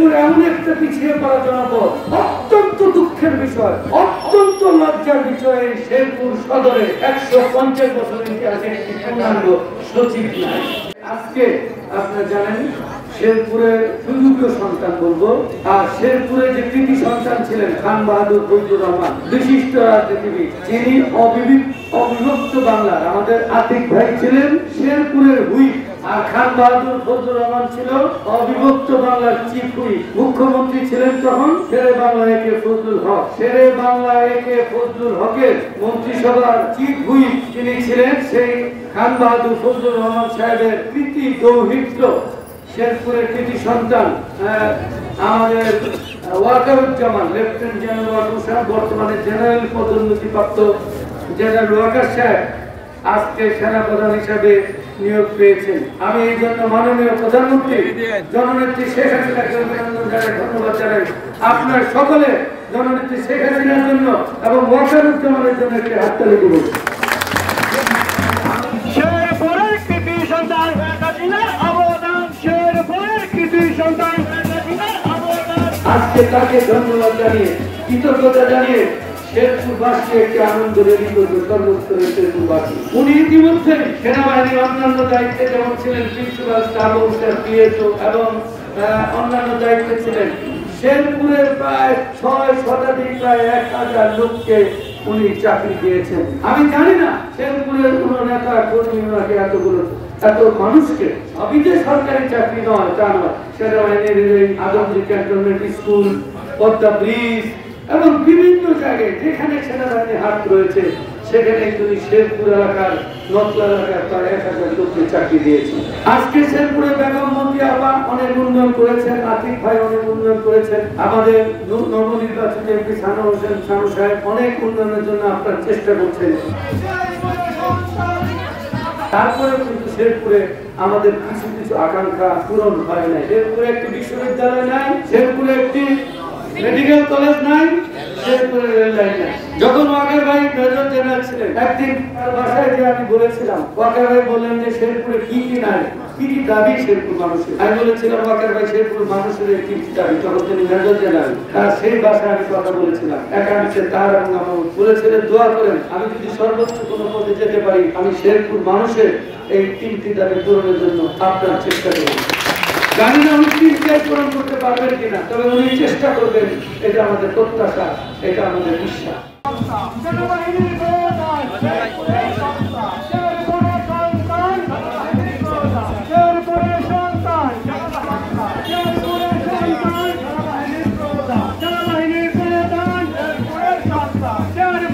শেরপুর এমন একটা পিছিয়ে পড়া জনপদ, অত্যন্ত দুঃখের বিষয়, অত্যন্ত লজ্জার বিষয়। শেরপুর সদরে 150 বছরের ইতিহাসে একটি পূর্ণাঙ্গ সচিব নাই। আজকে আপনারা জানেন শেরপুরের সুযোগ্য সন্তান বলবো, আর শেরপুরে যে কৃতি সন্তান ছিলেন খান বাহাদুর ফজলুর রহমান, বিশিষ্ট রাজনীতিবিদ, যিনি অবিভক্ত বাংলার আমাদের আতিক ভাই ছিলেন শেরপুরের হুইপ, আর খান বাহাদুর ফজলুর রহমান ছিল অবিভক্ত বাংলার চিফ হুইপ। মুখ্যমন্ত্রী ছিলেন তখন শেরে বাংলা একে ফজলুল হক। শেরে বাংলা একে ফজলুল হকের মন্ত্রিসভার চিফ হুইপ তিনি ছিলেন সেই খান বাহাদুর ফজলুর রহমান সাহেবের কৃতি দৌহিত্র, শেরপুরের কৃতি সন্তান আমাদের ওয়াকারুজ্জামান, লেফটেন্যান্ট জেনারেল ওয়াকার সাহেব, বর্তমানে জেনারেল পদোন্নতিপ্রাপ্ত জেনারেল ওয়াকার সাহেব আজকে সেনাপ্রধান হিসাবে নিয়োগ পেয়েছেন। আমি এই জন্য মাননীয় প্রধানমন্ত্রী জননেত্রী শেখ হাসিনাকে অভিনন্দন জানাই, ধন্যবাদ জানাই। আপনার সকলে জননেত্রী শেখ হাসিনার জন্য এবং ওয়াকারুজ্জামানের জন্য একটি হাততালি দেব। আজকে তাকে ধন্যবাদ জানিয়ে, কৃতজ্ঞতা জানিয়ে শেরপুরবাসীকে একটি আনন্দ রেডি করবে সর্বস্তরের শেরপুরবাসী। উনি ইতিমধ্যে সেনাবাহিনীর অন্যান্য দায়িত্বে যেমন ছিলেন প্রিন্সিপাল স্টাফ অফিসার, পিএসও এবং অন্যান্য দায়িত্বে ছিলেন। শেরপুরের প্রায় 6 শতাধিক, প্রায় 1000 লোককে উনি চাকরি দিয়েছেন। আমি জানি না শেরপুরের কোন নেতা কর্মী ওনাকে এত মানুষকে, সবই যে সরকারি চাকরি নয় তা নয়, সেনাবাহিনীর Adamjee cantonment school, Padma bridge এবং বিভিন্ন জায়গায় যেখানে সেনাবাহিনীর হাত রয়েছে সেখানে তিনি শেরপুর এলাকার, নকলা এলাকার প্রায় 1000 লোককে চাকরি দিয়েছেন। আজকে শেরপুরে বেগম মন্ত্রী আপা অনেক উন্নয়ন করেছেন, আতিক ভাই অনেক উন্নয়ন করেছেন, আমাদের নবনির্বাচিত এমপি সানু হোসেন সানু সাহেব অনেক উন্নয়নের জন্য আপনার চেষ্টা করছেন। তারপরে কিন্তু শেরপুরে আমাদের কিছু কিছু আকাঙ্ক্ষা পূরণ হয় নাই। শেরপুরে একটি বিশ্ববিদ্যালয় নাই, শেরপুরে একটি মেডিকেল কলেজ নাই, শেরপুরে রেল লাইন নাই। যখন ওয়াকার ভাই মেজর জেনারেল ছিলেন, একদিন তার বাসায় গিয়ে আমি বলেছিলাম, ওয়াকার ভাই বললেন যে শেরপুরে কি কি নাই, কি কি দাবি শেরপুর মানুষের। আমি বলেছিলাম ওয়াকার ভাই শেরপুর মানুষের একটি দাবি, তখন তিনি মেজর জেনারেল, তার সেই বাসায় আমি কথা বলেছিলাম একাংশে তার এবং আমার বলেছিলেন দোয়া করেন আমি যদি সর্বোচ্চ কোনো পথে যেতে পারি আমি শেরপুর মানুষের এই 3টি দাবি পূরণের জন্য আপনার চেষ্টা করব। জানি না উনি 3টাই পূরণ করতে পারবেন কিনা, তবে উনি চেষ্টা করবেন, এটা আমাদের প্রত্যাশা, এটা আমাদের বিশ্বাস।